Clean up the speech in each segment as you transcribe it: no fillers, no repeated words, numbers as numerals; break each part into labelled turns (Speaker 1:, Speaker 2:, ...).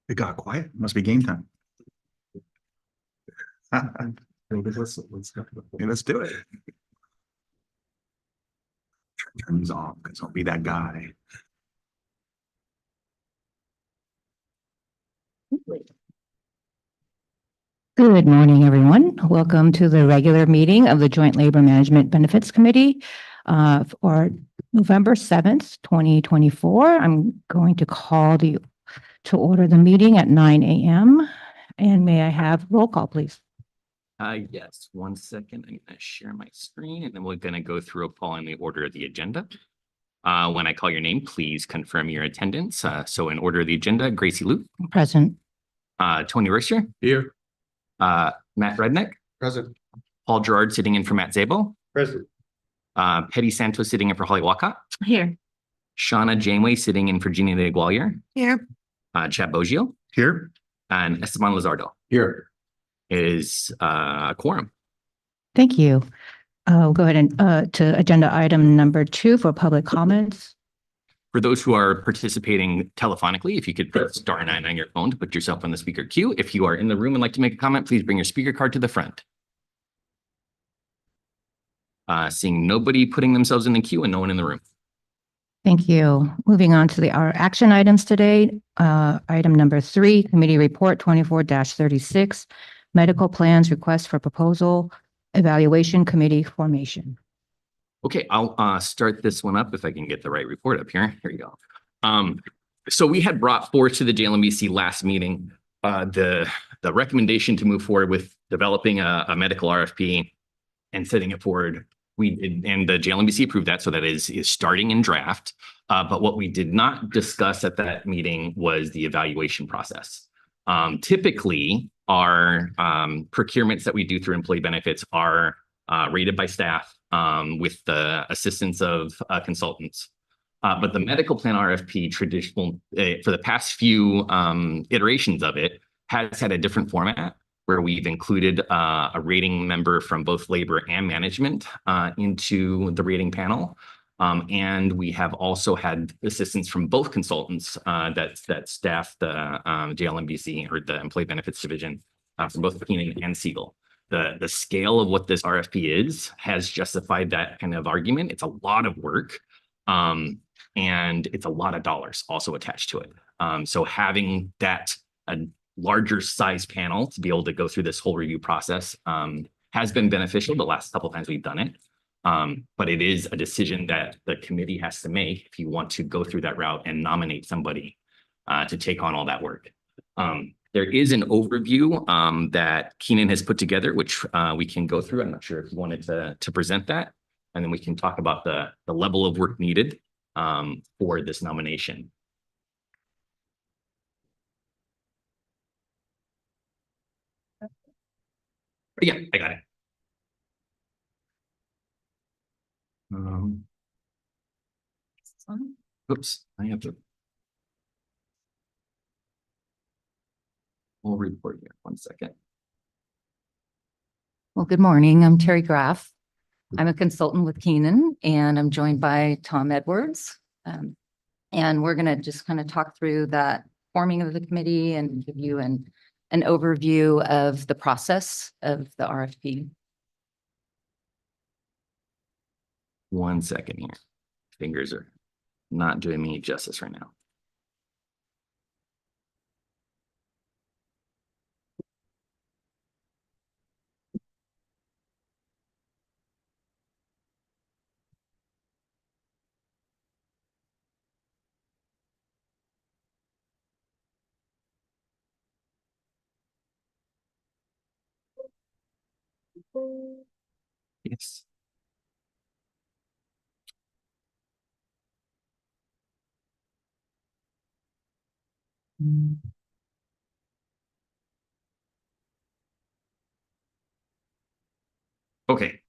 Speaker 1: It got quiet. Must be game time. Let's do it. Turn these off because I'll be that guy.
Speaker 2: Good morning, everyone. Welcome to the regular meeting of the Joint Labor Management Benefits Committee for November 7th, 2024. I'm going to call to order the meeting at 9 a.m. And may I have roll call, please?
Speaker 3: Yes, 1 second. I'm going to share my screen and then we're going to go through a poll in the order of the agenda. When I call your name, please confirm your attendance. So in order of the agenda, Gracie Luke.
Speaker 2: Present.
Speaker 3: Tony Richter.
Speaker 1: Here.
Speaker 3: Matt Redneck.
Speaker 1: Present.
Speaker 3: Paul Gerard sitting in for Matt Zabel.
Speaker 1: Present.
Speaker 3: Petty Santos sitting in for Holly Walcott.
Speaker 2: Here.
Speaker 3: Shauna Janeway sitting in for Jeannie de Gualier.
Speaker 2: Here.
Speaker 3: Chad Boggio.
Speaker 1: Here.
Speaker 3: And Esteban Lizardo.
Speaker 1: Here.
Speaker 3: It is a quorum.
Speaker 2: Thank you. We'll go ahead and to agenda item number 2 for public comments.
Speaker 3: For those who are participating telephonically, if you could press *9 on your phone to put yourself on the speaker queue. If you are in the room and like to make a comment, please bring your speaker card to the front. Seeing nobody putting themselves in the queue and no one in the room.
Speaker 2: Thank you. Moving on to our action items today. Item number 3, committee report 24-36, medical plans request for proposal, evaluation committee formation.
Speaker 3: Okay, I'll start this one up if I can get the right report up here. Here you go. So we had brought forth to the JLMBC last meeting the recommendation to move forward with developing a medical RFP and setting it forward. We did, and the JLMBC approved that, so that is starting in draft. But what we did not discuss at that meeting was the evaluation process. Typically, our procurements that we do through employee benefits are rated by staff with the assistance of consultants. But the medical plan RFP traditional for the past few iterations of it has had a different format where we've included a rating member from both labor and management into the rating panel. And we have also had assistance from both consultants that staff the JLMBC or the Employee Benefits Division from both Keenan and Siegel. The scale of what this RFP is has justified that kind of argument. It's a lot of work and it's a lot of dollars also attached to it. So having that a larger size panel to be able to go through this whole review process has been beneficial the last couple of times we've done it. But it is a decision that the committee has to make if you want to go through that route and nominate somebody to take on all that work. There is an overview that Keenan has put together, which we can go through. I'm not sure if you wanted to present that, and then we can talk about the level of work needed for this nomination. Yeah, I got it. Oops, I have to. We'll report here. 1 second.
Speaker 4: Well, good morning. I'm Terry Graff. I'm a consultant with Keenan, and I'm joined by Tom Edwards. And we're going to just kind of talk through that forming of the committee and give you an overview of the process of the RFP.
Speaker 3: 1 second here. Fingers are not doing me justice right now. Yes. Okay.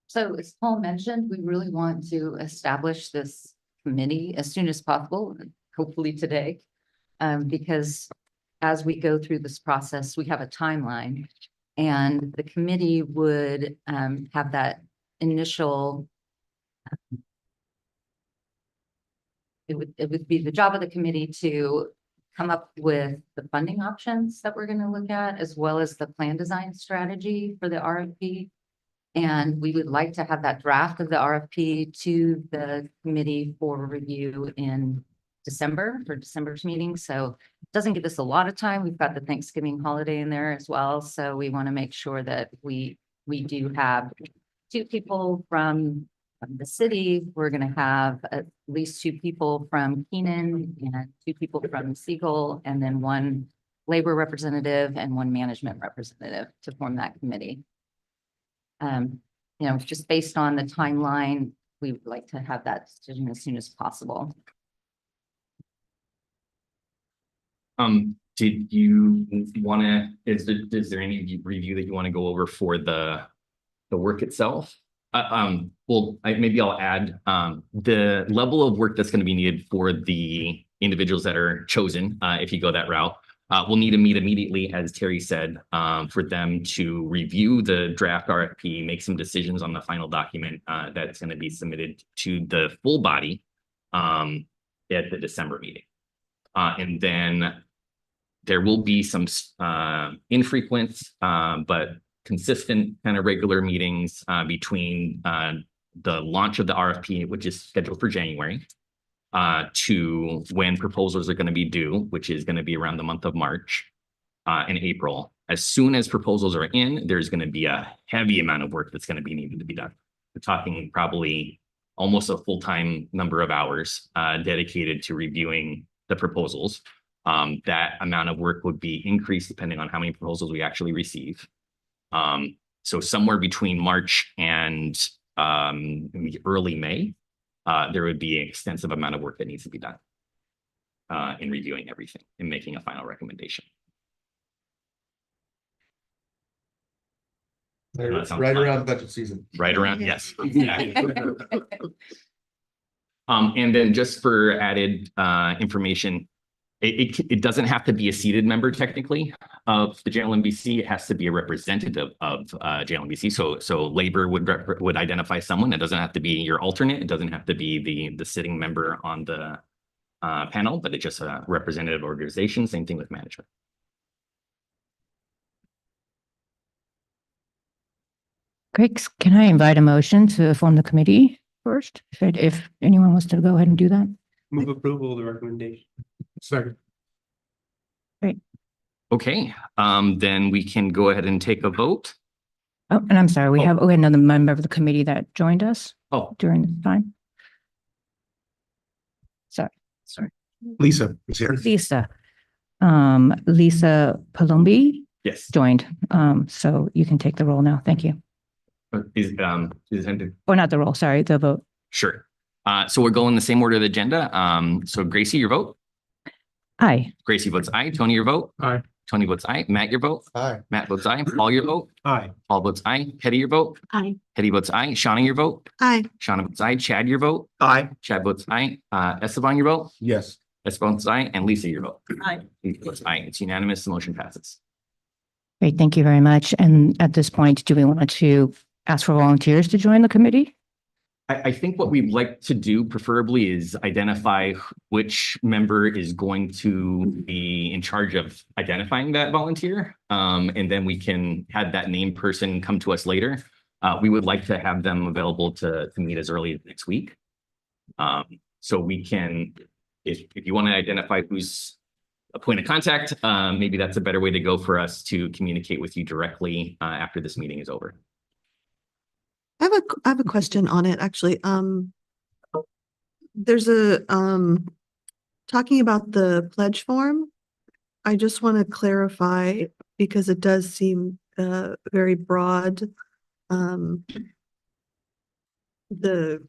Speaker 4: So as Paul mentioned, we really want to establish this committee as soon as possible, hopefully today, because as we go through this process, we have a timeline. And the committee would have that initial. It would be the job of the committee to come up with the funding options that we're going to look at, as well as the plan design strategy for the RFP. And we would like to have that draft of the RFP to the committee for review in December, for December's meeting. So it doesn't give us a lot of time. We've got the Thanksgiving holiday in there as well. So we want to make sure that we do have 2 people from the city. We're going to have at least 2 people from Keenan and 2 people from Siegel, and then 1 labor representative and 1 management representative to form that committee. You know, just based on the timeline, we would like to have that decision as soon as possible.
Speaker 3: Did you want to, is there any review that you want to go over for the work itself? Well, maybe I'll add, the level of work that's going to be needed for the individuals that are chosen, if you go that route, we'll need to meet immediately, as Terry said, for them to review the draft RFP, make some decisions on the final document, that's going to be submitted to the full body, at the December meeting. And then there will be some infrequent but consistent kind of regular meetings between the launch of the RFP, which is scheduled for January, to when proposals are going to be due, which is going to be around the month of March and April. As soon as proposals are in, there's going to be a heavy amount of work that's going to be needed to be done. We're talking probably almost a full-time number of hours dedicated to reviewing the proposals. That amount of work would be increased depending on how many proposals we actually receive. So somewhere between March and early May, there would be an extensive amount of work that needs to be done in reviewing everything and making a final recommendation.
Speaker 5: Right around budget season.
Speaker 3: Right around, yes. And then just for added information, it doesn't have to be a seated member technically of the JLMBC. It has to be a representative of JLMBC. So labor would identify someone. It doesn't have to be your alternate. It doesn't have to be the sitting member on the panel, but it's just a representative organization. Same thing with management.
Speaker 2: Great. Can I invite a motion to form the committee first? If anyone wants to go ahead and do that.
Speaker 5: Move approval of the recommendation. Second.
Speaker 3: Okay, then we can go ahead and take a vote.
Speaker 2: Oh, and I'm sorry, we had another member of the committee that joined us
Speaker 3: Oh,
Speaker 2: during the time. Sorry.
Speaker 1: Lisa is here.
Speaker 2: Lisa. Lisa Palombi
Speaker 3: yes.
Speaker 2: joined. So you can take the roll now. Thank you.
Speaker 3: Is
Speaker 2: Or not the roll, sorry, the vote.
Speaker 3: Sure. So we're going the same order of the agenda. So Gracie, your vote.
Speaker 2: Aye.
Speaker 3: Gracie votes aye. Tony, your vote.
Speaker 5: Aye.
Speaker 3: Tony votes aye. Matt, your vote.
Speaker 5: Aye.
Speaker 3: Matt votes aye. Paul, your vote.
Speaker 5: Aye.
Speaker 3: Paul votes aye. Hetty, your vote.
Speaker 6: Aye.
Speaker 3: Hetty votes aye. Shauna, your vote.
Speaker 6: Aye.
Speaker 3: Shauna votes aye. Chad, your vote.
Speaker 1: Aye.
Speaker 3: Chad votes aye. Esteban, your vote.
Speaker 5: Yes.
Speaker 3: Esteban votes aye. And Lisa, your vote.
Speaker 6: Aye.
Speaker 3: Lisa votes aye. It's unanimous. The motion passes.
Speaker 2: Great, thank you very much. And at this point, do we want to ask for volunteers to join the committee?
Speaker 3: I think what we'd like to do preferably is identify which member is going to be in charge of identifying that volunteer. And then we can have that named person come to us later. We would like to have them available to meet as early as next week. So we can, if you want to identify who's a point of contact, maybe that's a better way to go for us to communicate with you directly after this meeting is over.
Speaker 6: I have a question on it, actually. There's a, talking about the pledge form. I just want to clarify because it does seem very broad. The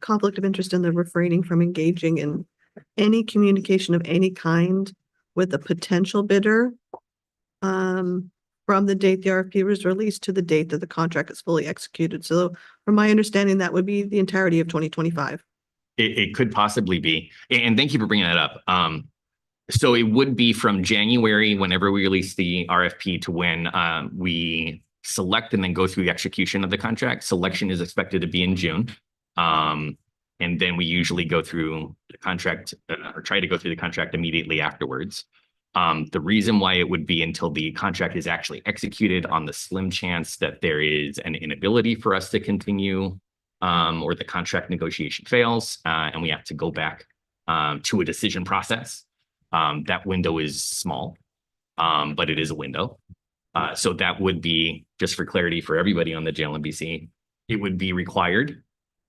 Speaker 6: conflict of interest and the refraining from engaging in any communication of any kind with a potential bidder from the date the RFP was released to the date that the contract is fully executed. So from my understanding, that would be the entirety of 2025.
Speaker 3: It could possibly be. And thank you for bringing that up. So it would be from January, whenever we release the RFP, to when we select and then go through the execution of the contract. Selection is expected to be in June. And then we usually go through the contract or try to go through the contract immediately afterwards. The reason why it would be until the contract is actually executed, on the slim chance that there is an inability for us to continue, or the contract negotiation fails, and we have to go back to a decision process. That window is small, but it is a window. So that would be, just for clarity for everybody on the JLMBC, it would be required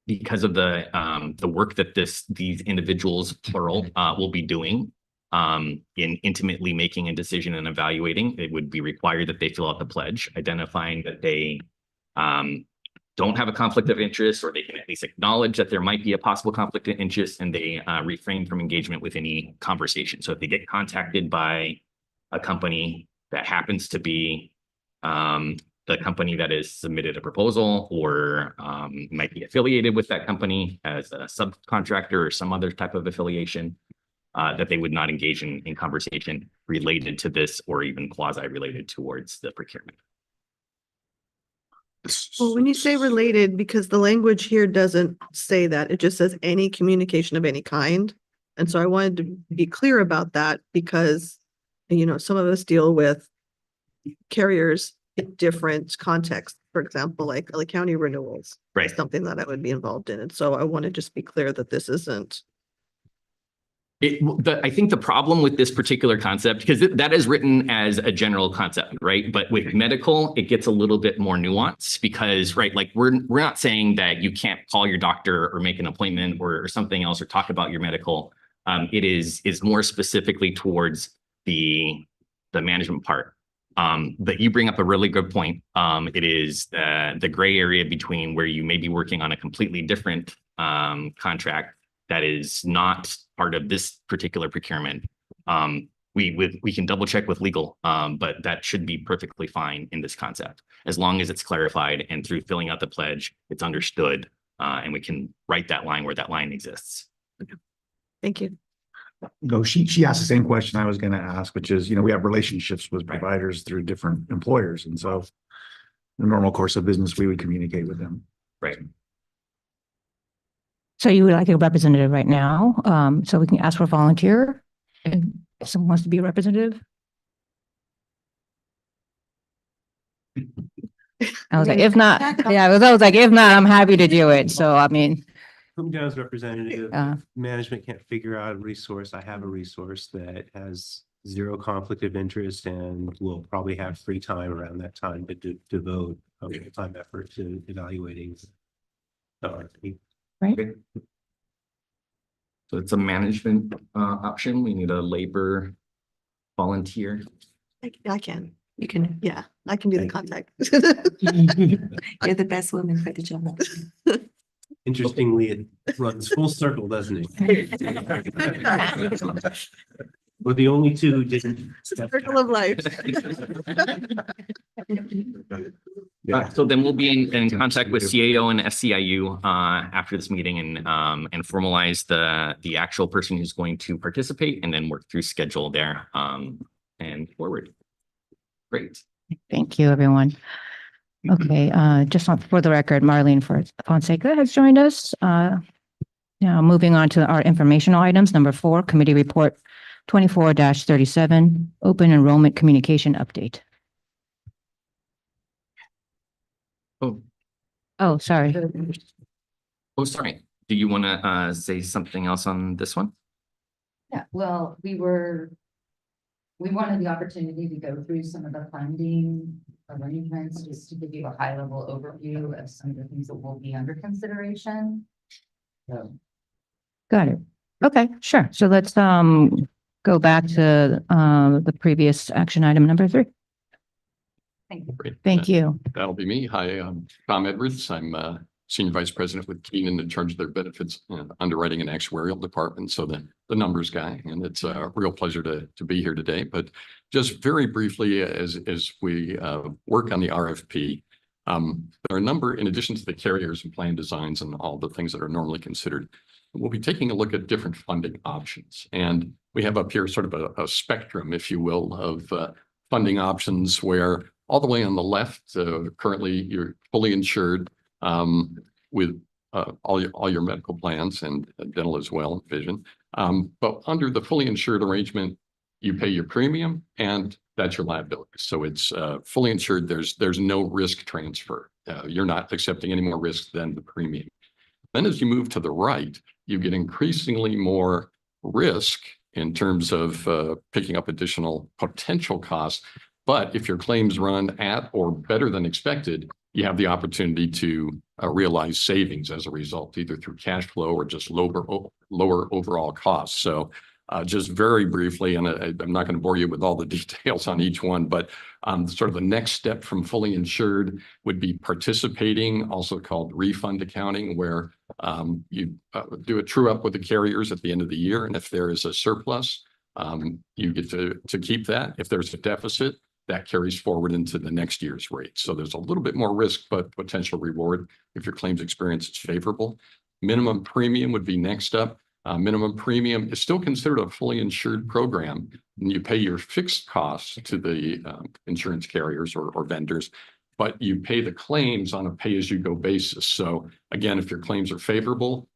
Speaker 3: because of the work that these individuals, plural, will be doing in intimately making a decision and evaluating. It would be required that they fill out the pledge, identifying that they don't have a conflict of interest, or they can at least acknowledge that there might be a possible conflict of interest, and they refrain from engagement with any conversation. So if they get contacted by a company that happens to be the company that has submitted a proposal, or might be affiliated with that company as a subcontractor or some other type of affiliation, that they would not engage in conversation related to this, or even quasi-related towards the procurement.
Speaker 6: Well, when you say related, because the language here doesn't say that, it just says any communication of any kind. And so I wanted to be clear about that, because, you know, some of us deal with carriers in different contexts. For example, like county renewals.
Speaker 3: Right.
Speaker 6: Something that I would be involved in. And so I want to just be clear that this isn't.
Speaker 3: I think the problem with this particular concept, because that is written as a general concept, right? But with medical, it gets a little bit more nuanced, because, right, like we're not saying that you can't call your doctor or make an appointment or something else, or talk about your medical. It is more specifically towards the management part. But you bring up a really good point. It is the gray area between where you may be working on a completely different contract that is not part of this particular procurement. We can double check with legal, but that should be perfectly fine in this concept, as long as it's clarified and through filling out the pledge, it's understood, and we can write that line where that line exists.
Speaker 6: Thank you.
Speaker 1: No, she asked the same question I was going to ask, which is, you know, we have relationships with providers through different employers. And so in the normal course of business, we would communicate with them.
Speaker 3: Right.
Speaker 2: So you would like a representative right now, so we can ask for a volunteer, and if someone wants to be a representative. I was like, if not, yeah, I was like, if not, I'm happy to do it. So, I mean,
Speaker 5: Come down as representative. If management can't figure out a resource, I have a resource that has zero conflict of interest and will probably have free time around that time to devote time effort to evaluating the RFP.
Speaker 2: right?
Speaker 3: So it's a management option. We need a labor volunteer.
Speaker 6: I can.
Speaker 7: You can,
Speaker 6: Yeah, I can be the
Speaker 5: Thank
Speaker 6: contact.
Speaker 7: you're the best woman for the job.
Speaker 5: Interestingly, it runs full circle, doesn't it? We're the only two who didn't step
Speaker 6: Circle of life.
Speaker 3: So then we'll be in contact with CAO and SCIU after this meeting, and formalize the actual person who's going to participate, and then work through schedule there and forward. Great.
Speaker 2: Thank you, everyone. Okay, just for the record, Marlene Fonseca has joined us. Now moving on to our informational items. Number 4, committee report 24-37, open enrollment communication update. Oh, sorry.
Speaker 3: Oh, sorry. Do you want to say something else on this one?
Speaker 4: Yeah, well, we wanted the opportunity to go through some of the funding arrangements, just to give you a high level overview of some of the things that will be under consideration. So.
Speaker 2: Got it. Okay, sure. So let's go back to the previous action item number 3.
Speaker 8: Great.
Speaker 2: Thank you.
Speaker 8: That'll be me. Hi, I'm Tom Edwards. I'm Senior Vice President with Keenan, in charge of their benefits and underwriting and actuarial department. So the numbers guy, and it's a real pleasure to be here today. But just very briefly, as we work on the RFP, there are a number, in addition to the carriers and plan designs and all the things that are normally considered, we'll be taking a look at different funding options. And we have up here sort of a spectrum, if you will, of funding options where all the way on the left, currently you're fully insured with all your medical plans and dental as well, vision. But under the fully insured arrangement, you pay your premium and that's your liability. So it's fully insured. There's no risk transfer. You're not accepting any more risk than the premium. Then as you move to the right, you get increasingly more risk in terms of picking up additional potential costs. But if your claims run at or better than expected, you have the opportunity to realize savings as a result, either through cash flow or just lower overall costs. So just very briefly, and I'm not going to bore you with all the details on each one, but sort of the next step from fully insured would be participating, also called refund accounting, where you do a true up with the carriers at the end of the year. And if there is a surplus, you get to keep that. If there's a deficit, that carries forward into the next year's rate. So there's a little bit more risk, but potential reward if your claims experience is favorable. Minimum premium would be next up. Minimum premium is still considered a fully insured program. And you pay your fixed costs to the insurance carriers or vendors, but you pay the claims on a pay-as-you-go basis. So again, if your claims are favorable,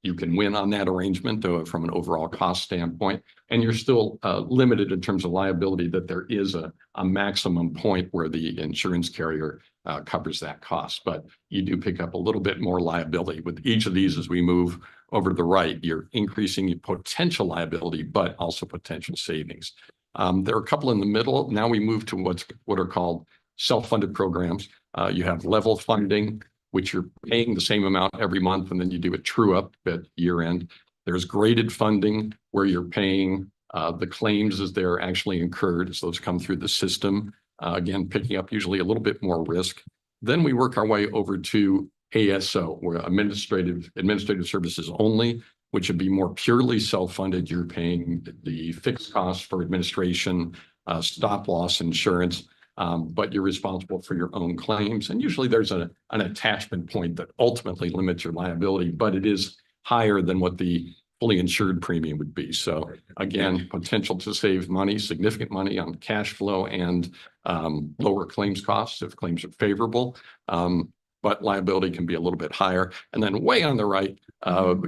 Speaker 8: you can win on that arrangement from an overall cost standpoint, and you're still limited in terms of liability, that there is a maximum point where the insurance carrier covers that cost. But you do pick up a little bit more liability with each of these. As we move over to the right, you're increasing your potential liability, but also potential savings. There are a couple in the middle. Now we move to what are called self-funded programs. You have level funding, which you're paying the same amount every month, and then you do a true up at year end. There's graded funding where you're paying the claims as they're actually incurred, as those come through the system. Again, picking up usually a little bit more risk. Then we work our way over to ASO, where administrative services only, which would be more purely self-funded. You're paying the fixed costs for administration, stop loss insurance, but you're responsible for your own claims. And usually there's an attachment point that ultimately limits your liability, but it is higher than what the fully insured premium would be. So again, potential to save money, significant money on cash flow and lower claims costs if claims are favorable. But liability can be a little bit higher. And then way on the right,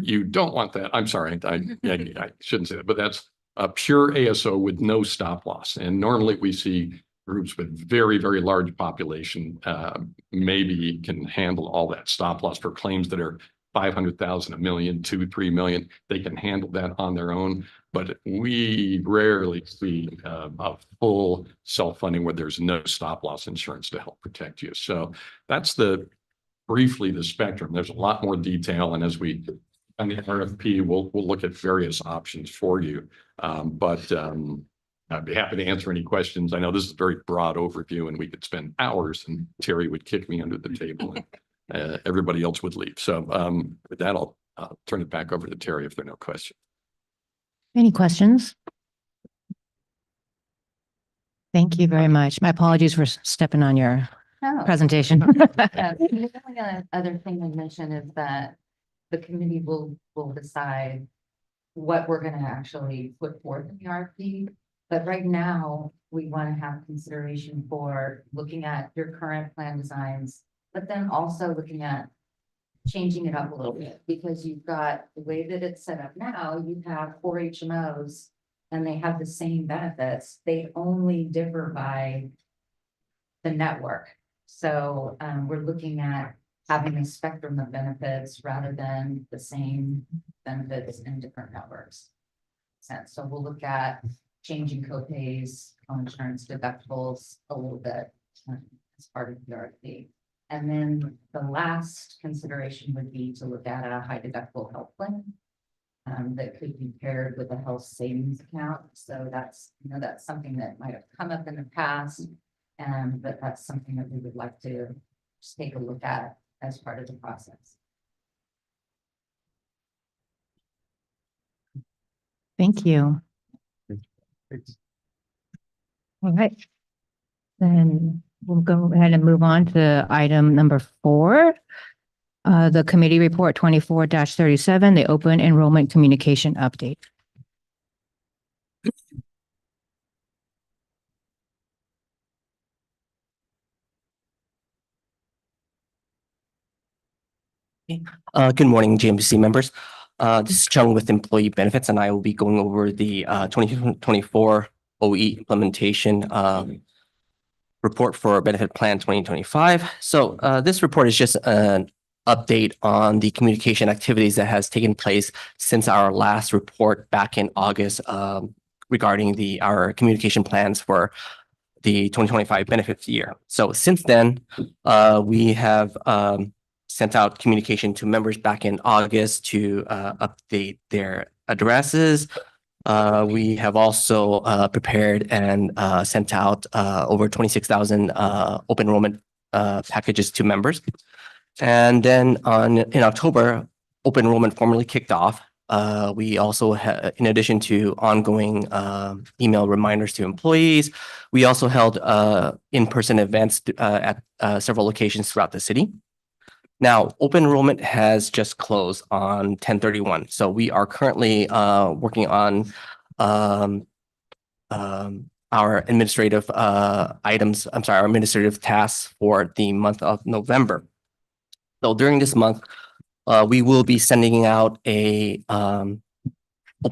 Speaker 8: you don't want that. I'm sorry, I shouldn't say that, but that's a pure ASO with no stop loss. And normally we see groups with very, very large population maybe can handle all that stop loss for claims that are 500,000, 1 million, 2, 3 million. They can handle that on their own, but we rarely see a full self-funding where there's no stop loss insurance to help protect you. So that's briefly the spectrum. There's a lot more detail, and as we on the RFP, we'll look at various options for you. But I'd be happy to answer any questions. I know this is a very broad overview, and we could spend hours, and Terry would kick me under the table, and everybody else would leave. So with that, I'll turn it back over to Terry if there are no questions.
Speaker 2: Any questions? Thank you very much. My apologies for stepping on your presentation.
Speaker 4: The only other thing I mention is that the committee will decide what we're going to actually put forth in the RFP. But right now, we want to have consideration for looking at your current plan designs, but then also looking at changing it up a little bit, because you've got the way that it's set up now, you have 4 HMOs and they have the same benefits. They only differ by the network. So we're looking at having a spectrum of benefits rather than the same benefits in different networks. So we'll look at changing copays, insurance deductibles a little bit as part of the RFP. And then the last consideration would be to look at a high deductible health plan that could be paired with a health savings account. So that's something that might have come up in the past, but that's something that we would like to just take a look at as part of the process.
Speaker 2: Thank you. All right. Then we'll go ahead and move on to item number 4. The committee report 24-37, the open enrollment communication update.
Speaker 9: Good morning, JLMBC members. This is Chung with Employee Benefits, and I will be going over the 2024 OE implementation report for Benefit Plan 2025. So this report is just an update on the communication activities that has taken place since our last report back in August regarding our communication plans for the 2025 benefits year. So since then, we have sent out communication to members back in August to update their addresses. We have also prepared and sent out over 26,000 open enrollment packages to members. And then in October, open enrollment formally kicked off. We also had, in addition to ongoing email reminders to employees, we also held in-person events at several locations throughout the city. Now, open enrollment has just closed on 10/31. So we are currently working on our administrative items, our administrative tasks for the month of November. So during this month, we will be sending out a open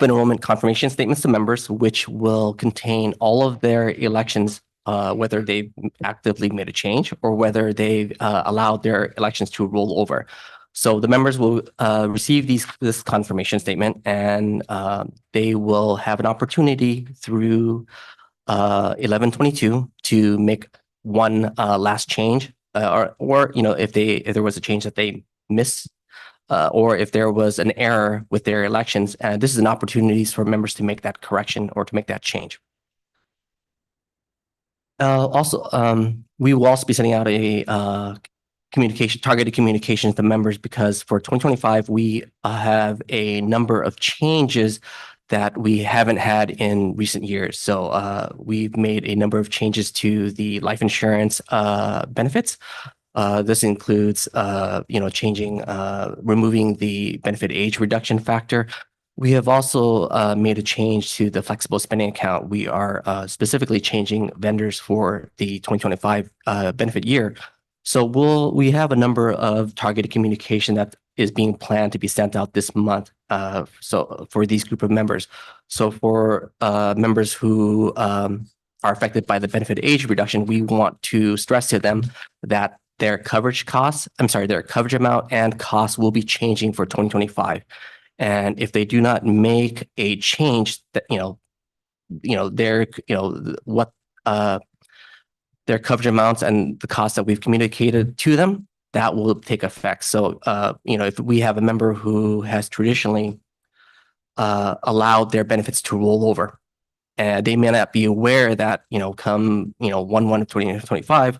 Speaker 9: enrollment confirmation statements to members, which will contain all of their elections, whether they've actively made a change or whether they've allowed their elections to roll over. So the members will receive this confirmation statement, and they will have an opportunity through 11/22 to make one last change, or if there was a change that they missed. Or if there was an error with their elections, this is an opportunity for members to make that correction or to make that change. We will also be sending out a targeted communication to members, because for 2025, we have a number of changes that we haven't had in recent years. So we've made a number of changes to the life insurance benefits. This includes, changing, removing the benefit age reduction factor. We have also made a change to the flexible spending account. We are specifically changing vendors for the 2025 benefit year. So we have a number of targeted communication that is being planned to be sent out this month. So for these group of members. So for members who are affected by the benefit age reduction, we want to stress to them that their coverage amount and costs will be changing for 2025. And if they do not make a change, that their coverage amounts and the costs that we've communicated to them, that will take effect. So if we have a member who has traditionally allowed their benefits to roll over, and they may not be aware that come 1/1 of 2025,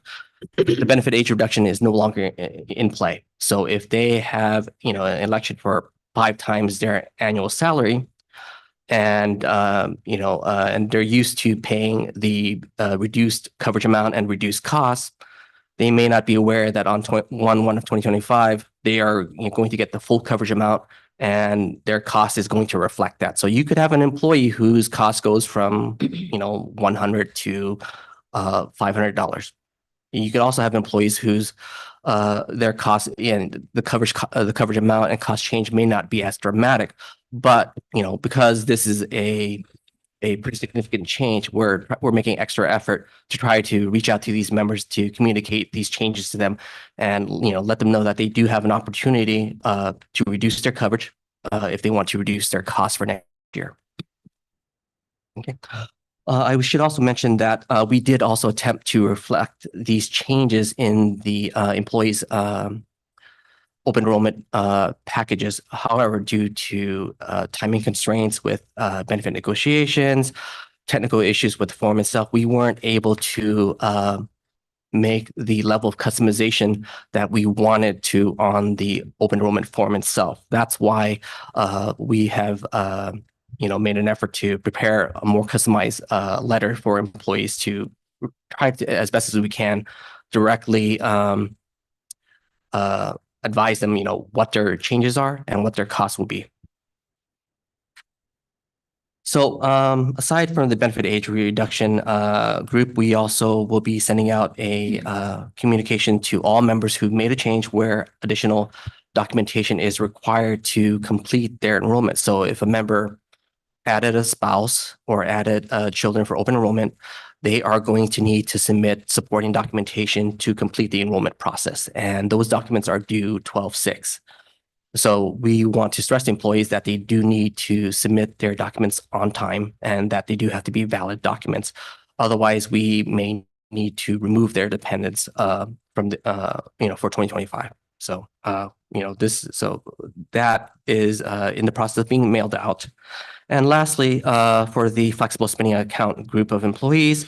Speaker 9: the benefit age reduction is no longer in play. So if they have an election for 5 times their annual salary, and and they're used to paying the reduced coverage amount and reduced costs, they may not be aware that on 1/1 of 2025 they are going to get the full coverage amount, and their cost is going to reflect that. So you could have an employee whose cost goes from $100 to $500. You could also have employees whose their cost and the coverage amount and cost change may not be as dramatic, but because this is a pretty significant change, we're making extra effort to try to reach out to these members to communicate these changes to them, and let them know that they do have an opportunity to reduce their coverage if they want to reduce their costs for next year. Okay. I should also mention that we did also attempt to reflect these changes in the employees' open enrollment packages. However, due to timing constraints with benefit negotiations, technical issues with the form itself, we weren't able to make the level of customization that we wanted to on the open enrollment form itself. That's why we have made an effort to prepare a more customized letter for employees to try to, as best as we can, directly advise them, what their changes are and what their costs will be. So aside from the benefit age reduction group, we also will be sending out a communication to all members who made a change where additional documentation is required to complete their enrollment. So if a member added a spouse or added children for open enrollment, they are going to need to submit supporting documentation to complete the enrollment process. And those documents are due 12/6. So we want to stress to employees that they do need to submit their documents on time and that they do have to be valid documents. Otherwise, we may need to remove their dependents from the for 2025. So so that is in the process of being mailed out. And lastly, for the flexible spending account group of employees,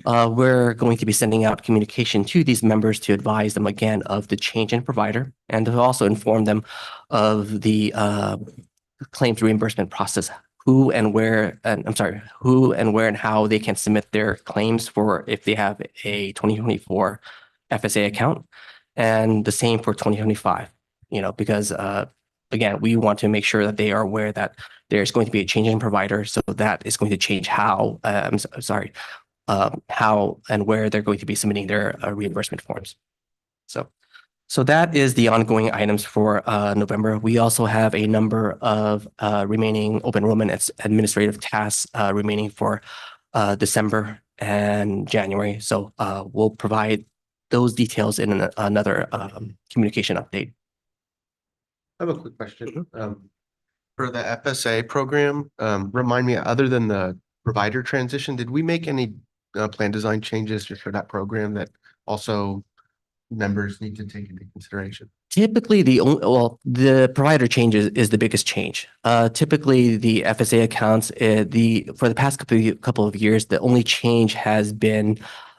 Speaker 9: we're going to be sending out communication to these members to advise them again of the change in provider and to also inform them of the claims reimbursement process, who and where and how they can submit their claims for if they have a 2024 FSA account, and the same for 2025, because again, we want to make sure that they are aware that there's going to be a change in provider. So that is going to change how, how and where they're going to be submitting their reimbursement forms. So that is the ongoing items for November. We also have a number of remaining open enrollment administrative tasks remaining for December and January. So we'll provide those details in another communication update.
Speaker 10: I have a quick question. For the FSA program, remind me, other than the provider transition, did we make any plan design changes just for that program that also members need to take into consideration?
Speaker 9: Typically, the provider changes is the biggest change. Typically, the FSA accounts, for the past couple of years, the only change has been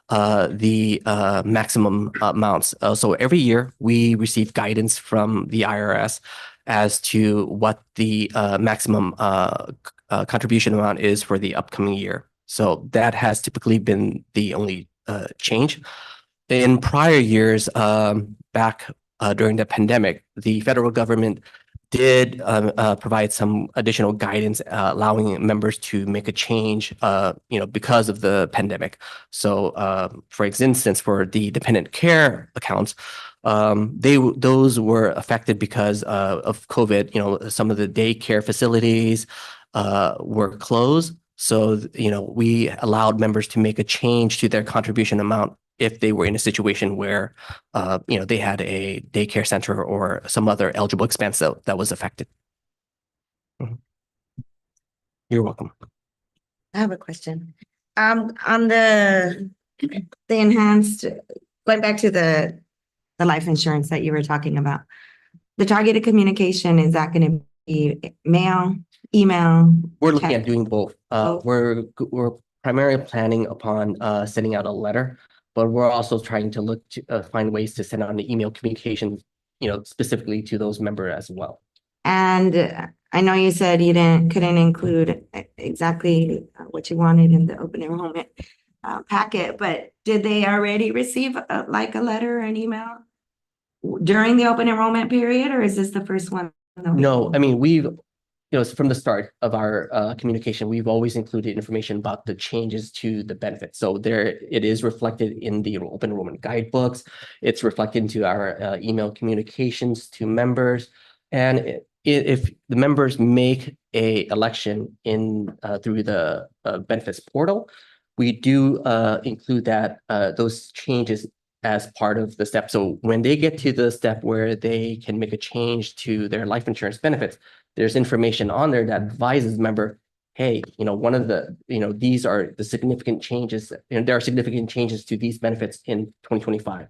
Speaker 9: the maximum amounts. So every year we receive guidance from the IRS as to what the maximum contribution amount is for the upcoming year. So that has typically been the only change. In prior years, back during the pandemic, the federal government did provide some additional guidance, allowing members to make a change, because of the pandemic. So, for instance, for the dependent care accounts, those were affected because of COVID. Some of the daycare facilities were closed. So, we allowed members to make a change to their contribution amount if they were in a situation where, they had a daycare center or some other eligible expense that was affected. You're welcome.
Speaker 7: I have a question. On the enhanced, going back to the life insurance that you were talking about, the targeted communication, is that going to be mail, email?
Speaker 9: We're looking
Speaker 7: text?
Speaker 9: at doing both. We're primarily planning upon sending out a letter, but we're also trying to look to find ways to send out an email communication, specifically to those members as well.
Speaker 7: And I know you said you couldn't include exactly what you wanted in the open enrollment packet, but did they already receive a letter or an email during the open enrollment period, or is this the first one?
Speaker 9: No, I mean, we've, from the start of our communication, we've always included information about the changes to the benefits. So it is reflected in the open enrollment guidebooks. It's reflected into our email communications to members. And if the members make a election through the benefits portal, we do include those changes as part of the step. So when they get to the step where they can make a change to their life insurance benefits, there's information on there that advises the member, hey, one of the, these are the significant changes, and there are significant changes to these benefits in 2025.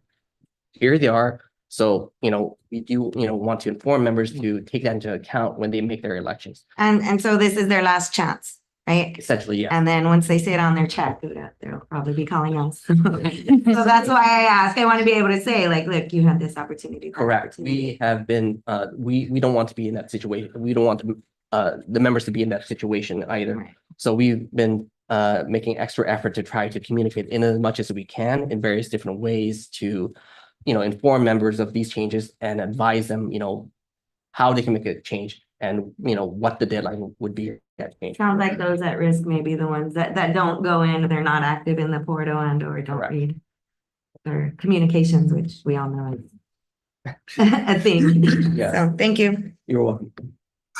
Speaker 9: Here they are. So, we do, want to inform members to take that into account when they make their elections.
Speaker 7: And so this is their last chance, right?
Speaker 9: Essentially, yeah.
Speaker 7: And then once they see it on their check, they'll probably be calling us. So that's why I ask. I want to be able to say, like, look, you had this opportunity.
Speaker 9: Correct. We have been, we don't want to be in that situation. We don't want the members to be in that situation either.
Speaker 7: Right.
Speaker 9: So we've been making extra effort to try to communicate in as much as we can in various different ways to, inform members of these changes and advise them, how they can make a change and, what the deadline would be that change.
Speaker 7: Sounds like those at risk may be the ones that don't go in, they're not active in the portal and or don't
Speaker 9: Correct.
Speaker 7: read their communications, which we all know is a thing.
Speaker 9: Yeah.
Speaker 7: So, thank you.
Speaker 9: You're welcome.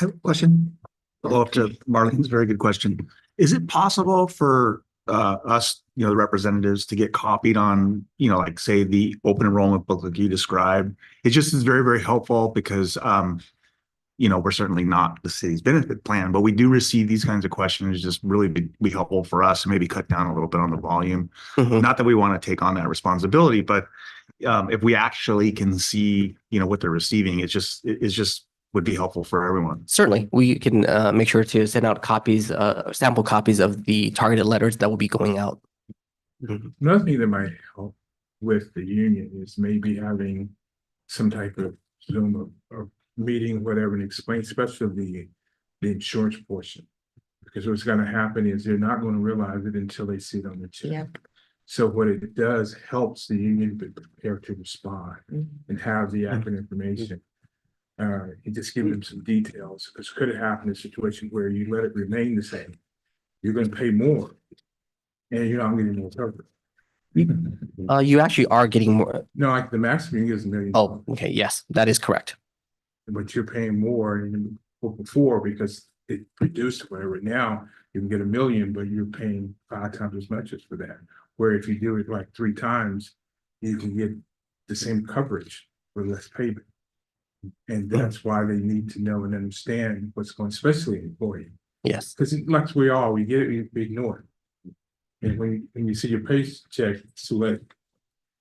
Speaker 1: I have a question. Follow up to Marlene's very good question. Is it possible for us, the representatives to get copied on, like say the open enrollment book like you described? It just is very, very helpful because we're certainly not the city's benefit plan, but we do receive these kinds of questions. It's just really be helpful for us and maybe cut down a little bit on the volume.
Speaker 9: Mhm.
Speaker 1: Not that we want to take on that responsibility, but if we actually can see, what they're receiving, it's just would be helpful for everyone.
Speaker 9: Certainly, we can make sure to send out copies, sample copies of the targeted letters that will be going out. Mhm.
Speaker 11: Another thing that might help with the union is maybe having some type of Zoom or meeting, whatever, and explain, especially the insurance portion. Because what's going to happen is they're not going to realize it until they see it on the check.
Speaker 7: Yep.
Speaker 11: So what it does helps the union be prepared to respond and have the accurate information. You just give them some details, because could it happen in a situation where you let it remain the same? You're going to pay more and you're not getting more coverage.
Speaker 9: You actually are getting more.
Speaker 11: No, like the maximum is $1 million.
Speaker 9: Oh, okay. Yes, that is correct.
Speaker 11: But you're paying more than before because it reduced whatever. Now you can get $1 million, but you're paying 5 times as much as for that. Where if you do it like 3 times, you can get the same coverage for less payment. And that's why they need to know and understand what's going, especially an employee.
Speaker 9: Yes.
Speaker 11: Because like we get it, we ignore it. And when you see your paycheck, it's too late.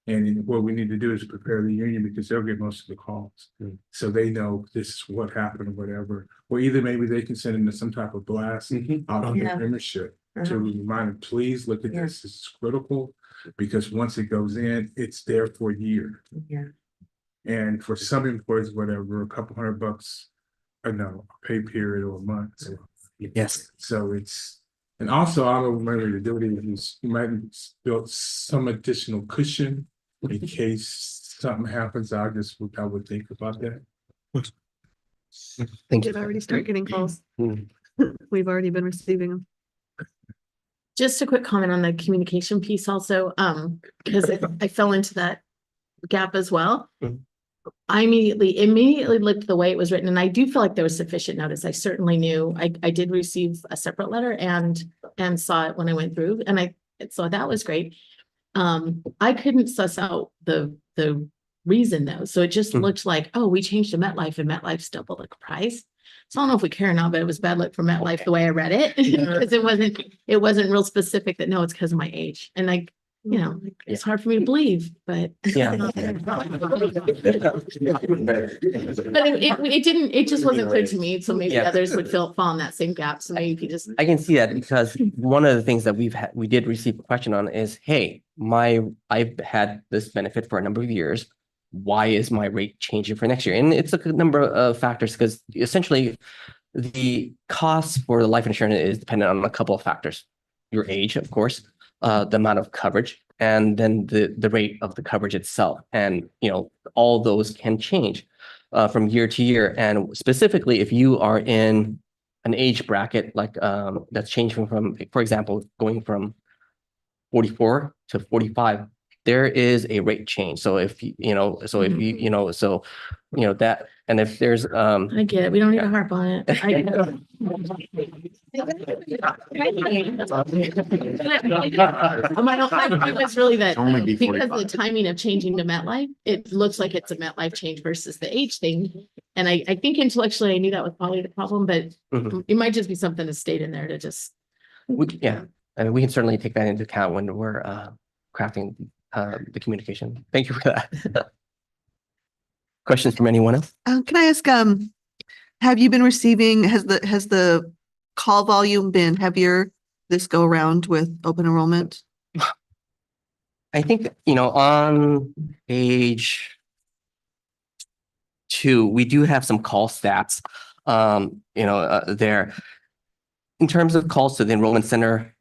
Speaker 11: And what we need to do is prepare the union, because they'll get most of the calls. So they know this is what happened or whatever. Or either maybe they can send them some type of blast out of their membership to remind them, please look at this. This is critical, because once it goes in, it's there for a year.
Speaker 7: Yeah.
Speaker 11: And for some employees, whatever, a couple $100, a pay period or a month. So,
Speaker 9: Yes.
Speaker 11: so it's, and also I don't remember to do it is you might build some additional cushion in case something happens. I would think about that.
Speaker 9: Thank
Speaker 6: Did
Speaker 9: you.
Speaker 6: already start getting calls.
Speaker 9: Mhm.
Speaker 6: We've already been receiving them.
Speaker 12: Just a quick comment on the communication piece also, because I fell into that gap as well.
Speaker 9: Mhm.
Speaker 12: I immediately looked the way it was written, and I do feel like there was sufficient notice. I certainly knew I did receive a separate letter and saw it when I went through, and so that was great. I couldn't suss out the reason though. So it just looked like, oh, we changed to MetLife and MetLife's double the price. So I don't know if we care or not, but it was bad luck for MetLife the way I read it, because it wasn't real specific that no, it's because of my age. And it's hard for me to believe, but
Speaker 9: Yeah.
Speaker 12: but it just wasn't clear to me. So maybe
Speaker 9: Yeah.
Speaker 12: others would fall in that same gap. So maybe if you just
Speaker 9: I can see that, because one of the things that we did receive a question on is, hey, I've had this benefit for a number of years. Why is my rate changing for next year? And it's a number of factors, because essentially the cost for the life insurance is dependent on a couple of factors. Your age, of course, the amount of coverage, and then the rate of the coverage itself. And, all those can change from year to year. And specifically, if you are in an age bracket like that's changing from, for example, going from 44 to 45, there is a rate change. So if that, and if there's
Speaker 12: I get it. We don't need to harp on it. I get it. My point was really that
Speaker 1: Only be
Speaker 12: because of
Speaker 1: 45.
Speaker 12: the timing of changing to MetLife, it looks like it's a MetLife change versus the age thing. And I think intellectually I knew that was probably the problem, but it might just be something to state in there to just.
Speaker 9: and we can certainly take that into account when we're crafting the communication. Thank you for that. Questions from anyone else?
Speaker 6: Can I ask, have you been receiving, has the call volume been heavier this go around with open enrollment?
Speaker 9: I think, on page 2, we do have some call stats, there. In terms of calls to the enrollment center,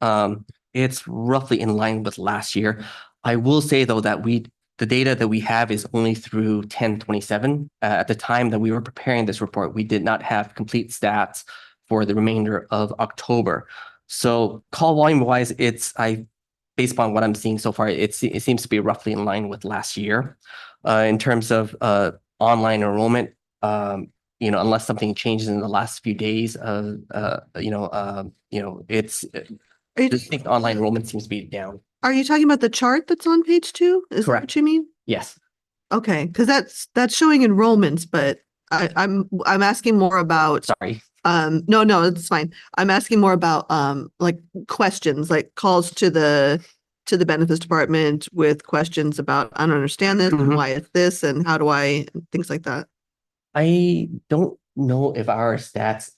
Speaker 9: it's roughly in line with last year. I will say though that the data that we have is only through 10/27. At the time that we were preparing this report, we did not have complete stats for the remainder of October. So call volume wise, based upon what I'm seeing so far, it seems to be roughly in line with last year. In terms of online enrollment, unless something changes in the last few days it's,
Speaker 6: Are you,
Speaker 9: just think online enrollment seems to be down.
Speaker 6: are you talking about the chart that's on page 2? Is that
Speaker 9: Correct.
Speaker 6: what you mean?
Speaker 9: Yes.
Speaker 6: Okay, because that's showing enrollments, but I'm asking more about,
Speaker 9: Sorry.
Speaker 6: no, it's fine. I'm asking more about, like questions, like calls to the benefits department with questions about, I don't understand this, and
Speaker 9: Mhm.
Speaker 6: why it's this, and how do I, things like that.
Speaker 9: I don't know if our stats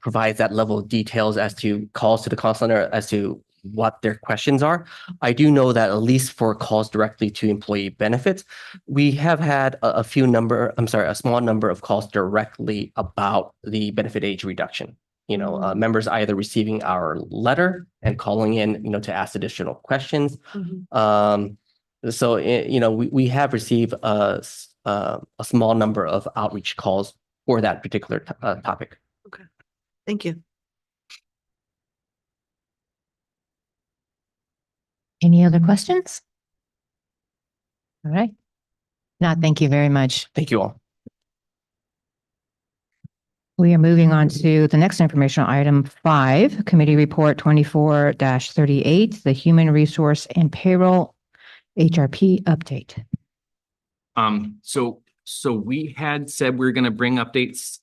Speaker 9: provides that level of details as to calls to the call center as to what their questions are. I do know that at least for calls directly to employee benefits, we have had a small number of calls directly about the benefit age reduction. Members either receiving our letter and calling in, to ask additional questions. So, we have received a small number of outreach calls for that particular topic.
Speaker 6: Okay, thank you.
Speaker 2: Any other questions? All right. No, thank you very much.
Speaker 9: Thank you all.
Speaker 2: We are moving on to the next informational item 5, Committee Report 24-38, the Human Resource and Payroll HRP update.
Speaker 3: So we had said we are going to bring updates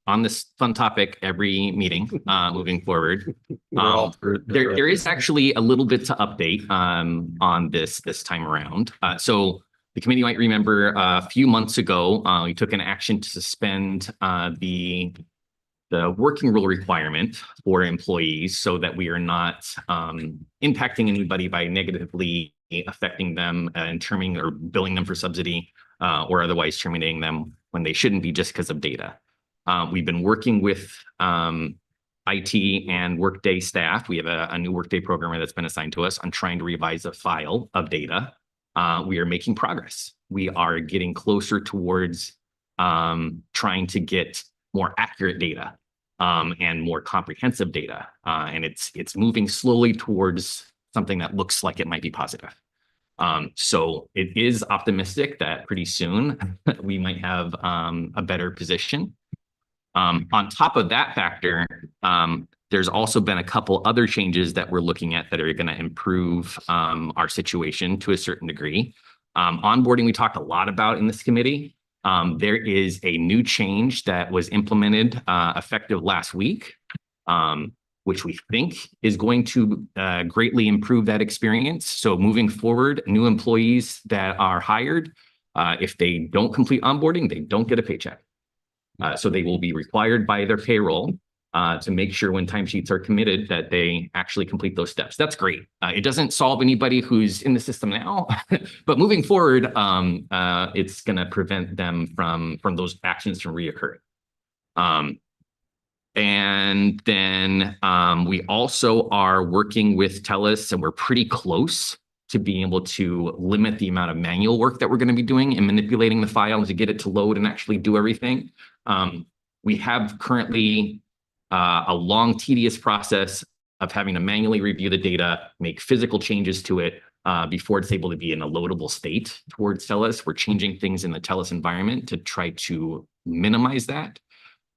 Speaker 3: on this fun topic every meeting moving forward. There is actually a little bit to update on this time around. So the committee might remember a few months ago, we took an action to suspend the working rule requirement for employees so that we are not impacting anybody by negatively affecting them and terming or billing them for subsidy or otherwise terminating them when they shouldn't be just because of data. We've been working with IT and Workday staff. We have a new Workday programmer that's been assigned to us on trying to revise a file of data. We are making progress. We are getting closer towards trying to get more accurate data and more comprehensive data. And it's moving slowly towards something that looks like it might be positive. So it is optimistic that pretty soon we might have a better position. On top of that factor, there's also been a couple other changes that we're looking at that are going to improve our situation to a certain degree. Onboarding, we talked a lot about in this committee. There is a new change that was implemented effective last week, which we think is going to greatly improve that experience. So moving forward, new employees that are hired, if they don't complete onboarding, they don't get a paycheck. So they will be required by their payroll to make sure when timesheets are committed that they actually complete those steps. That's great. It doesn't solve anybody who's in the system now, but moving forward, it's going to prevent them from those actions from reoccurring. And then we also are working with TELUS, and we're pretty close to being able to limit the amount of manual work that we're going to be doing and manipulating the file to get it to load and actually do everything. We have currently a long, tedious process of having to manually review the data, make physical changes to it before it's able to be in a loadable state towards TELUS. We're changing things in the TELUS environment to try to minimize that.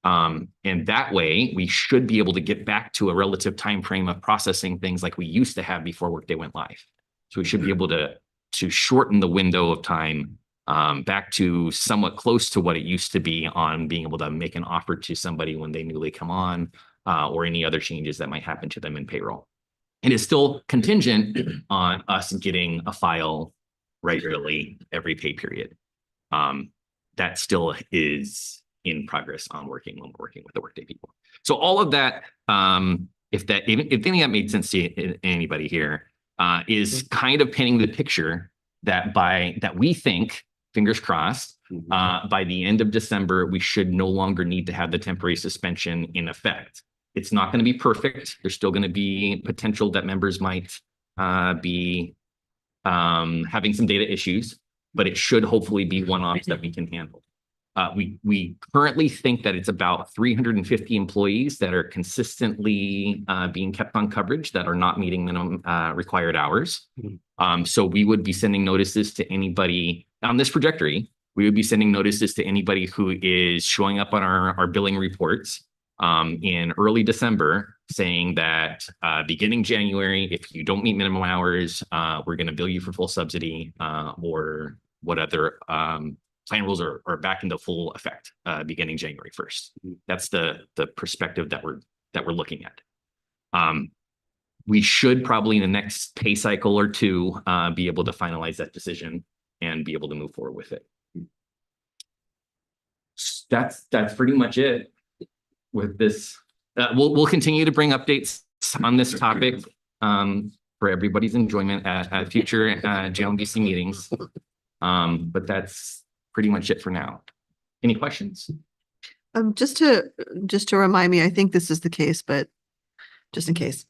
Speaker 3: And that way, we should be able to get back to a relative time frame of processing things like we used to have before Workday went live. So we should be able to shorten the window of time back to somewhat close to what it used to be on being able to make an offer to somebody when they newly come on or any other changes that might happen to them in payroll. It is still contingent on us getting a file regularly every pay period. That still is in progress on working when we're working with the Workday people. So all of that, if any of that made sense to anybody here, is kind of painting the picture that we think, fingers crossed, by the end of December, we should no longer need to have the temporary suspension in effect. It's not going to be perfect. There's still going to be potential that members might be having some data issues, but it should hopefully be one-offs that we can handle. We currently think that it's about 350 employees that are consistently being kept on coverage that are not meeting minimum required hours. So we would be sending notices to anybody on this trajectory. we would be sending notices to anybody who is showing up on our billing reports in early December, saying that beginning January, if you don't meet minimum hours, we're going to bill you for full subsidy, or what other plan rules are back into full effect beginning January 1st. That's the perspective that we're looking at. We should probably in the next pay cycle or two be able to finalize that decision and be able to move forward with it. That's pretty much it with this. We'll continue to bring updates on this topic for everybody's enjoyment at future JLMBC meetings. But that's pretty much it for now. Any questions?
Speaker 6: Just to remind me, I think this is the case, but just in case.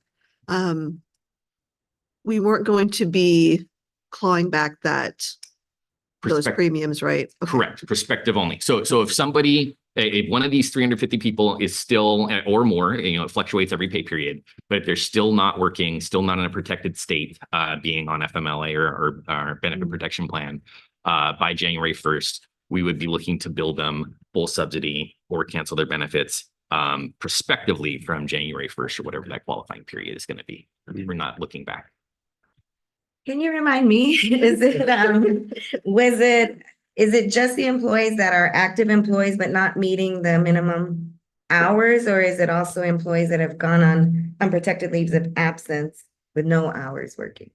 Speaker 6: We weren't going to be clawing back those premiums, right? Okay.
Speaker 3: Correct. Perspective only. So if somebody, if one of these 350 people is still or more, it fluctuates every pay period, but if they're still not working, still not in a protected state, being on FMLA or benefit protection plan, by January 1st, we would be looking to bill them full subsidy or cancel their benefits prospectively from January 1st or whatever that qualifying period is going to be. We're not looking back.
Speaker 7: Can you remind me, is it just the employees that are active employees but not meeting the minimum hours, or is it also employees that have gone on unprotected leaves of absence with no hours working?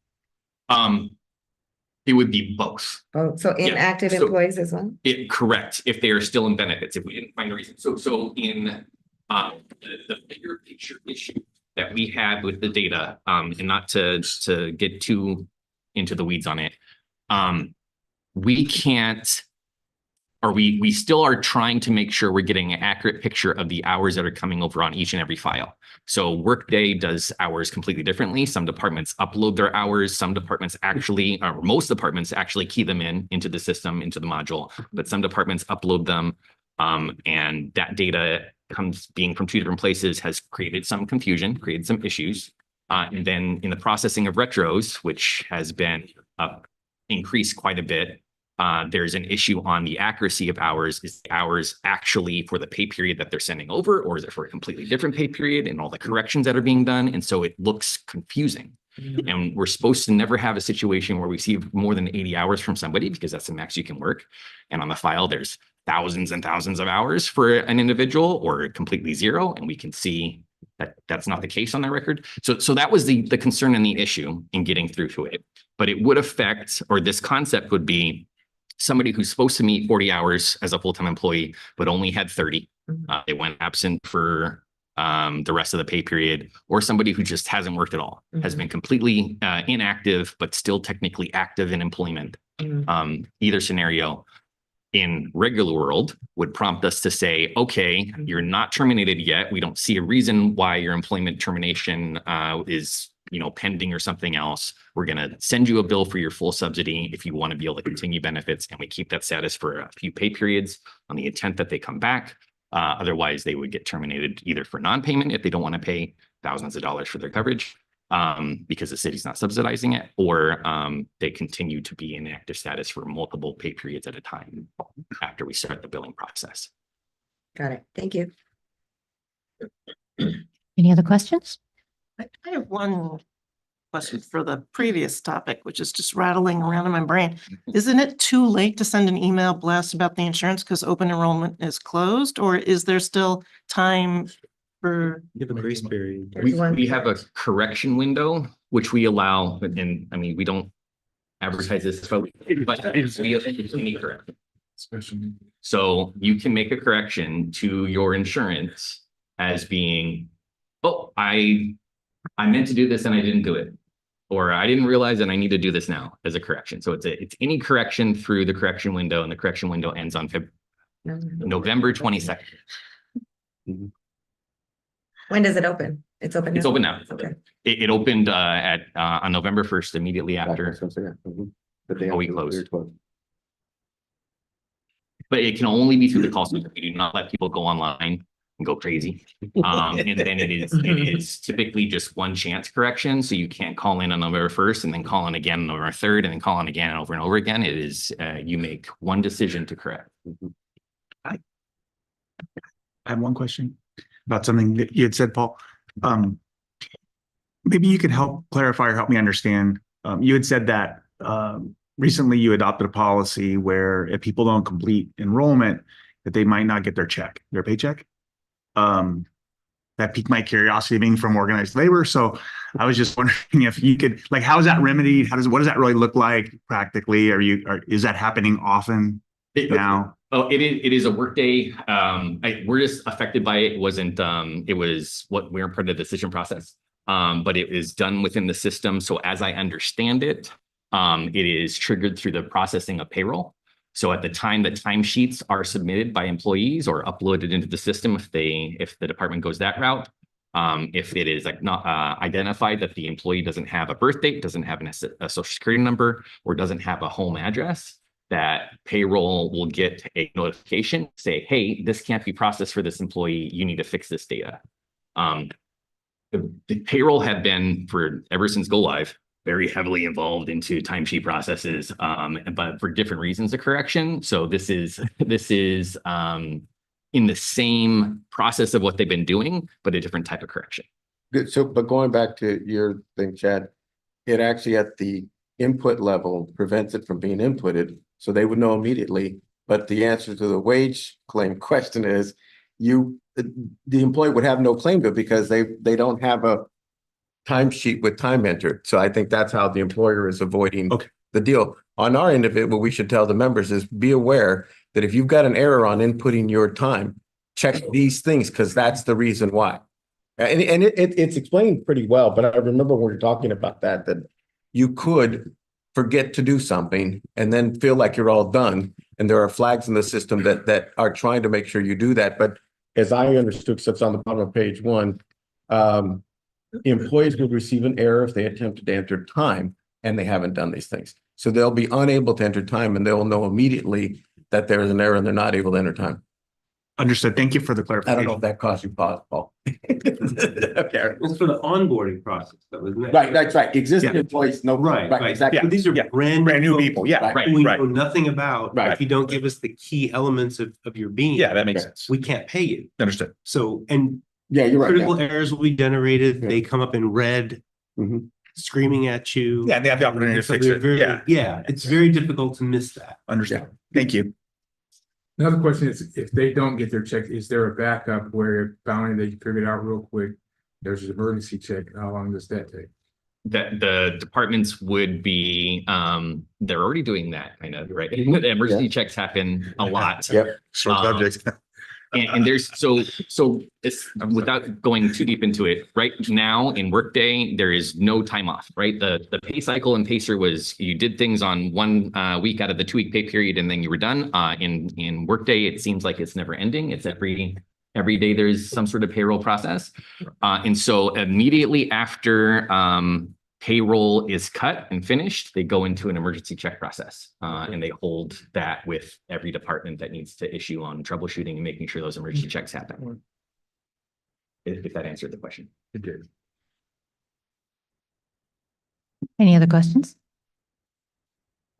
Speaker 3: It would be both.
Speaker 7: Oh, so inactive employees as well?
Speaker 3: Correct, if they are still in benefits, if we didn't find a reason. So in the bigger picture issue that we had with the data, and not to get too into the weeds on it, we can't, or we still are trying to make sure we're getting an accurate picture of the hours that are coming over on each and every file. So Workday does hours completely differently. Some departments upload their hours. Some departments actually, or most departments actually key them into the system, into the module, but some departments upload them. And that data being from two different places has created some confusion, created some issues. And then in the processing of retros, which has been increased quite a bit, there's an issue on the accuracy of hours. Is the hours actually for the pay period that they're sending over, or is it for a completely different pay period, and all the corrections that are being done? And so it looks confusing. And we're supposed to never have a situation where we see more than 80 hours from somebody, because that's the max you can work. And on the file, there's thousands and thousands of hours for an individual, or completely zero. And we can see that that's not the case on their record. So that was the concern and the issue in getting through to it. But it would affect, or this concept would be, somebody who's supposed to meet 40 hours as a full-time employee, but only had 30. They went absent for the rest of the pay period, or somebody who just hasn't worked at all, has been completely inactive, but still technically active in employment. Either scenario in regular world would prompt us to say, okay, you're not terminated yet. We don't see a reason why your employment termination is pending or something else. We're going to send you a bill for your full subsidy if you want to be able to continue benefits. And we keep that status for a few pay periods on the intent that they come back. Otherwise, they would get terminated either for non-payment if they don't want to pay thousands of dollars for their coverage because the city's not subsidizing it, or they continue to be in active status for multiple pay periods at a time after we start the billing process.
Speaker 7: Got it. Thank you.
Speaker 2: Any other questions?
Speaker 13: I have one question for the previous topic, which is just rattling around in my brain. Isn't it too late to send an email blast about the insurance because open enrollment is closed, or is there still time for?
Speaker 5: Give a grace period.
Speaker 3: We have a correction window, which we allow, and I mean, we don't advertise this, but we need correction. So you can make a correction to your insurance as being, oh, I meant to do this and I didn't do it, or I didn't realize and I need to do this now, as a correction. So it's any correction through the correction window, and the correction window ends on November 22nd.
Speaker 7: When does it open? It's open now?
Speaker 3: It's open now.
Speaker 7: Okay.
Speaker 3: It opened on November 1st, immediately after we closed. But it can only be through the call center. We do not let people go online and go crazy. And then it is typically just one chance correction. So you can't call in on November 1st and then call in again on November 3rd and then call in again over and over again. It is, you make one decision to correct.
Speaker 1: I have one question about something that you had said, Paul. Maybe you could help clarify or help me understand. You had said that recently you adopted a policy where if people don't complete enrollment, that they might not get their paycheck. That piqued my curiosity being from organized labor. So I was just wondering if you could, like, how is that remedied? What does that really look like practically? Is that happening often now?
Speaker 3: Oh, it is a workday. We're just affected by it. It wasn't, it was what we're part of the decision process. But it is done within the system. So as I understand it, it is triggered through the processing of payroll. So at the time that timesheets are submitted by employees or uploaded into the system, if the department goes that route, if it is like not identified that the employee doesn't have a birth date, doesn't have a social security number, or doesn't have a home address, that payroll will get a notification, say, hey, this can't be processed for this employee. You need to fix this data. The payroll had been ever since go live, very heavily involved into timesheet processes, but for different reasons of correction. So this is in the same process of what they've been doing, but a different type of correction.
Speaker 14: Good. So, but going back to your thing, Chad, it actually at the input level prevents it from being inputted. So they would know immediately. But the answer to the wage claim question is the employee would have no claim to it because they don't have a timesheet with time entered. So I think that's how the employer is avoiding the deal. On our end of it, what we should tell the members is be aware that if you've got an error on inputting your time, check these things because that's the reason why. And it's explained pretty well, but I remember when we were talking about that you could forget to do something and then feel like you're all done. And there are flags in the system that are trying to make sure you do that. But as I understood, so it's on the bottom of page 1, employees will receive an error if they attempted to enter time and they haven't done these things. So they'll be unable to enter time and they'll know immediately that there is an error and they're not able to enter time.
Speaker 1: Understood. Thank you for the
Speaker 14: I
Speaker 1: clarification.
Speaker 14: don't know if that caused you pause, Paul. Okay.
Speaker 5: It's for the onboarding process, though, isn't it?
Speaker 14: Right, that's right. Existing
Speaker 1: Yeah.
Speaker 14: employees, no.
Speaker 5: Right,
Speaker 14: Exactly.
Speaker 5: But these are brand
Speaker 1: new
Speaker 5: folks
Speaker 1: people. Yeah,
Speaker 14: Right,
Speaker 5: who we
Speaker 1: right.
Speaker 5: know nothing about.
Speaker 14: Right.
Speaker 5: If you don't give us the key elements of your being.
Speaker 1: Yeah, that makes sense.
Speaker 5: We can't pay you.
Speaker 1: Understood.
Speaker 5: So, and
Speaker 14: Yeah, you're right.
Speaker 5: critical errors will be generated.
Speaker 14: Yeah.
Speaker 5: They come up in red,
Speaker 14: Mhm.
Speaker 5: screaming at you.
Speaker 1: Yeah, they have the opportunity to
Speaker 5: So
Speaker 1: fix
Speaker 5: they're
Speaker 1: it.
Speaker 5: very-
Speaker 1: Yeah,
Speaker 5: Yeah, it's very difficult to miss that.
Speaker 1: understood. Thank you.
Speaker 11: Another question is, if they don't get their check, is there a backup where finally they can figure it out real quick? There's an emergency check. How long does that take?
Speaker 3: That the departments would be, they're already doing that kind of, right? The emergency checks happen a lot.
Speaker 14: Yep.
Speaker 1: Short subject.
Speaker 3: And there's so it's without going too deep into it, right now in Workday, there is no time off, right? The pay cycle in Pacer was you did things on 1 week out of the 2-week pay period and then you were done. In Workday, it seems like it's never ending. It's every day there's some sort of payroll process. And so immediately after payroll is cut and finished, they go into an emergency check process and they hold that with every department that needs to issue on troubleshooting and making sure those emergency checks happen. If that answered the question.
Speaker 11: It did.
Speaker 2: Any other questions?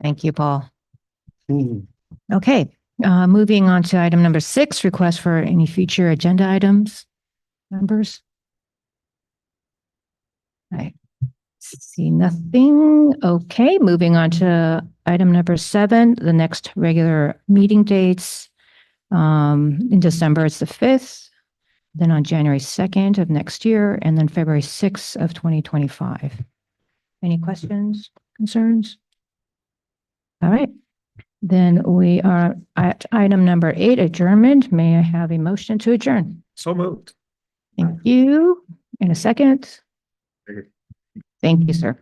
Speaker 2: Thank you, Paul. Okay, moving on to item number 6, request for any future agenda items. Members? I see nothing. Okay, moving on to item number 7, the next regular meeting dates. In December, it's the 5th, then on January 2nd of next year, and then February 6th of 2025. Any questions, concerns? All right, then we are at item number 8, adjournment. May I have a motion to adjourn?
Speaker 1: So moved.
Speaker 2: Thank you. In a second. Thank you, sir.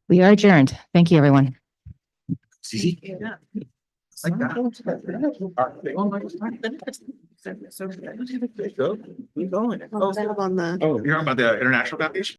Speaker 2: We are adjourned. Thank you, everyone.
Speaker 1: Easy. Like that.
Speaker 6: On the.
Speaker 1: Oh, you're talking about the International Foundation?